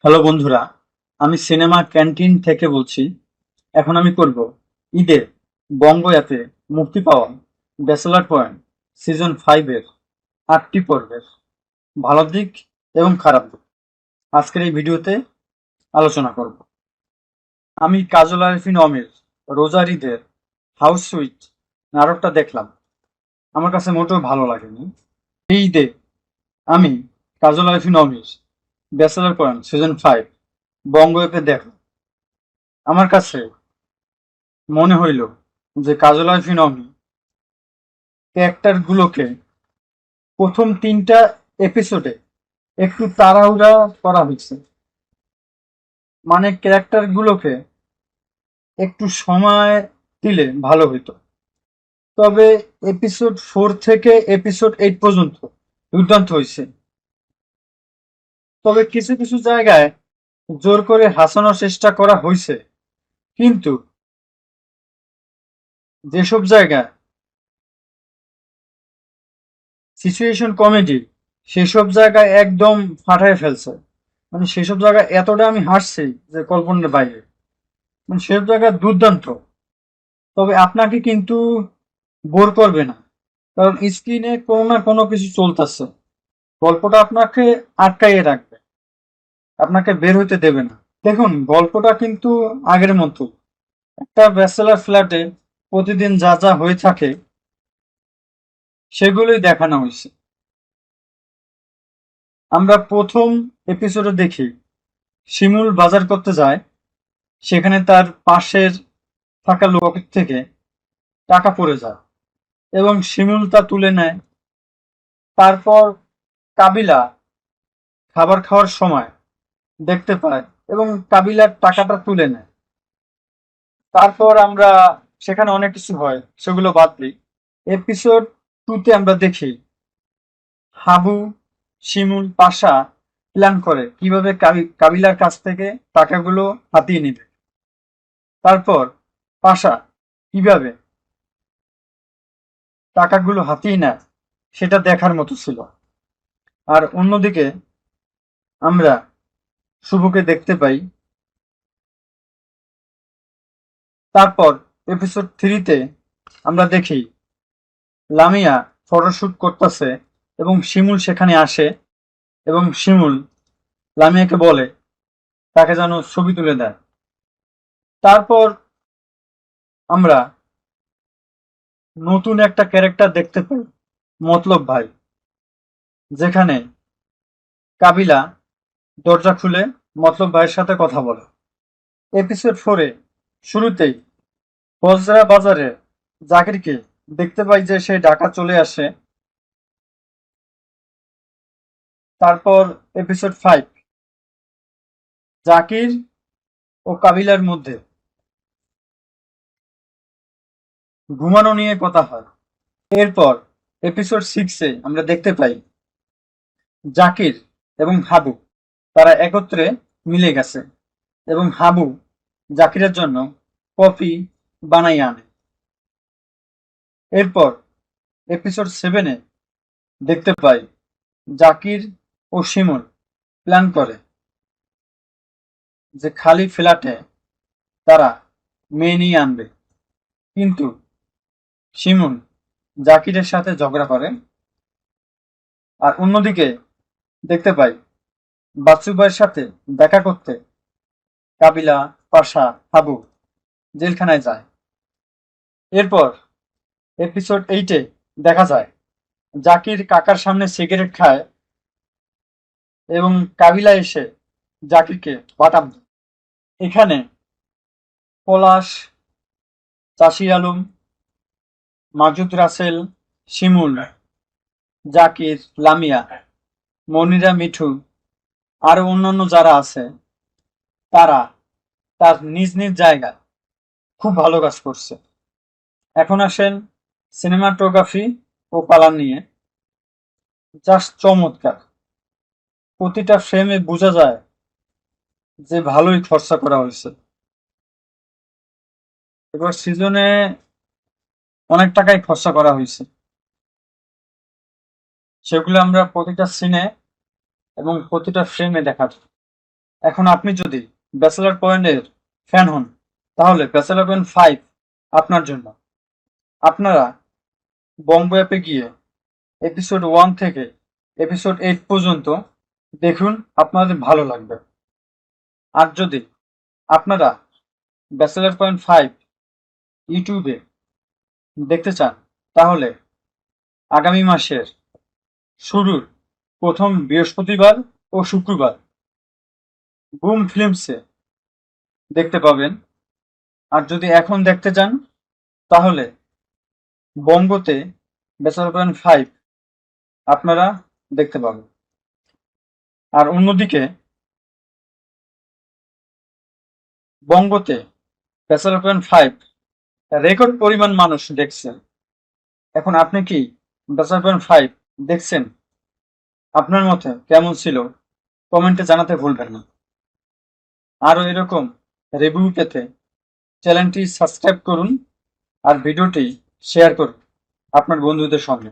Hello বন্ধুরা, আমি cinema canteen থেকে বলছি। এখন আমি করব ঈদে বঙ্গ অ্যাপে মুক্তি পাওয়া ব্যাচেলর পয়েন্ট সিজন 5-এর 8টি পর্বের ভালো দিক এবং খারাপ দিক আজকের এই ভিডিওতে আলোচনা করব। আমি কাজল আরিফিন অমির রোজার ঈদের হাউস সুইট নাটকটা দেখলাম, আমার কাছে মোটেও ভালো লাগেনি। এই ঈদে আমি কাজল আরিফিন অমির ব্যাচেলর পয়েন্ট সিজন 5 বঙ্গ অ্যাপে দেখলাম। আমার কাছে মনে হইল যে কাজল আরিফিন অমি ক্যারেক্টার গুলোকে প্রথম 3টা এপিসোডে একটু তাড়াহুড়া করা হয়েছে, মানে ক্যারেক্টার গুলোকে একটু সময় দিলে ভালো হইতো। তবে এপিসোড 4 থেকে এপিসোড 8 পর্যন্ত দুর্দান্ত হয়েছে। তবে কিছু কিছু জায়গায় জোর করে হাসানোর চেষ্টা করা হয়েছে, কিন্তু যেসব জায়গায় সিচুয়েশন কমেডি সেসব জায়গায় একদম ফাটায় ফেলছে। মানে সেসব জায়গায় এতটা আমি হাসছি যে কল্পনার বাইরে, মানে সেসব জায়গায় দুর্দান্ত। তবে আপনাকে কিন্তু বোর করবে না, কারণ স্ক্রিনে কোনো না কোনো কিছু চলতেছে। গল্পটা আপনাকে আটকাইয়ে রাখবে, আপনাকে বের হইতে দেবে না। দেখুন, গল্পটা কিন্তু আগের মতো একটা ব্যাচেলার ফ্ল্যাটে প্রতিদিন যা যা হয়ে থাকে সেগুলোই দেখানো হয়েছে। আমরা প্রথম এপিসোডে দেখি শিমুল বাজার করতে যায়, সেখানে তার পাশের থাকা লোক থেকে টাকা পড়ে যায় এবং শিমুল তা তুলে নেয়। তারপর কাবিলা খাবার খাওয়ার সময় দেখতে পায় এবং কাবিলার টাকাটা তুলে নেয়। তারপর আমরা সেখানে অনেক কিছু হয়, সেগুলো বাদ দিই। এপিসোড 2-তে আমরা দেখি হাবু, শিমুল, পাশা প্ল্যান করে কিভাবে কাবিলার কাছ থেকে টাকাগুলো হাতিয়ে নিবে। তারপর পাশা কিভাবে টাকাগুলো হাতিয়ে নেয় সেটা দেখার মতো ছিল। আর অন্যদিকে আমরা শুভকে দেখতে পাই। তারপর এপিসোড 3-তে আমরা দেখি লামিয়া ফটোশুট করতেছে এবং শিমুল সেখানে আসে এবং শিমুল লামিয়াকে বলে তাকে যেন ছবি তুলে দেয়। তারপর আমরা নতুন একটা ক্যারেক্টার দেখতে পাই, মতলব ভাই, যেখানে কাবিলা দরজা খুলে মতলব ভাইয়ের সাথে কথা বলে। এপিসোড 4-এ শুরুতেই বজরা বাজারে জাকিরকে দেখতে পাই যে সে ঢাকা চলে আসে। তারপর এপিসোড 5 জাকির ও কাবিলার মধ্যে ঘুমানো নিয়ে কথা হয়। এরপর এপিসোড 6-এ আমরা দেখতে পাই জাকির এবং হাবু তারা একত্রে মিলে গেছে এবং হাবু জাকিরের জন্য কফি বানাইয়া আনে। এরপর এপিসোড 7-এ দেখতে পাই জাকির ও শিমুল প্ল্যান করে যে খালি ফ্ল্যাটে তারা মেয়ে নিয়ে আনবে, কিন্তু শিমুল জাকিরের সাথে ঝগড়া করে। আর অন্যদিকে দেখতে পাই বাচ্চু ভাইয়ের সাথে দেখা করতে কাবিলা, পাশা, হাবু জেলখানায় যায়। এরপর এপিসোড 8-এ দেখা যায় জাকির কাকার সামনে সিগারেট খায় এবং কাবিলা এসে জাকিরকে বাটাম দেয়। এখানে পলাশ, চাষির আলম, মাজুদ রাসেল, শিমুল, জাকির, লামিয়া, মনিরা, মিঠু আরো অন্যান্য যারা আছে তারা তার নিজ নিজ জায়গায় খুব ভালো কাজ করছে। এখন আসেন সিনেমাটোগ্রাফি ও কালার নিয়ে। জাস্ট চমৎকার, প্রতিটা ফ্রেমে বোঝা যায় যে ভালোই খরচা করা হয়েছে। এবার সিজনে অনেক টাকাই খরচা করা হয়েছে, সেগুলো আমরা প্রতিটা সিনে এবং প্রতিটা ফ্রেমে দেখা যায়। এখন আপনি যদি ব্যাচেলর পয়েন্টের ফ্যান হন তাহলে ব্যাচেলর পয়েন্ট 5 আপনার জন্য। আপনারা বঙ্গ অ্যাপে গিয়ে এপিসোড 1 থেকে এপিসোড 8 পর্যন্ত দেখুন, আপনাদের ভালো লাগবে। আর যদি আপনারা ব্যাচেলর পয়েন্ট 5 ইউটিউবে দেখতে চান তাহলে আগামী মাসের শুরুর প্রথম বৃহস্পতিবার ও শুক্রবার বুম ফিল্মসে দেখতে পাবেন। আর যদি এখন দেখতে চান তাহলে বঙ্গতে ব্যাচেলর পয়েন্ট 5 আপনারা দেখতে পাবেন। আর অন্যদিকে বঙ্গতে ব্যাচেলর পয়েন্ট 5 রেকর্ড পরিমাণ মানুষ দেখছে। এখন আপনি কি ব্যাচেলর পয়েন্ট 5 দেখছেন? আপনার মতে কেমন ছিল কমেন্টে জানাতে ভুলবেন না। আরও এরকম রিভিউ পেতে চ্যানেলটি সাবস্ক্রাইব করুন আর ভিডিওটি শেয়ার করুন আপনার বন্ধুদের সঙ্গে।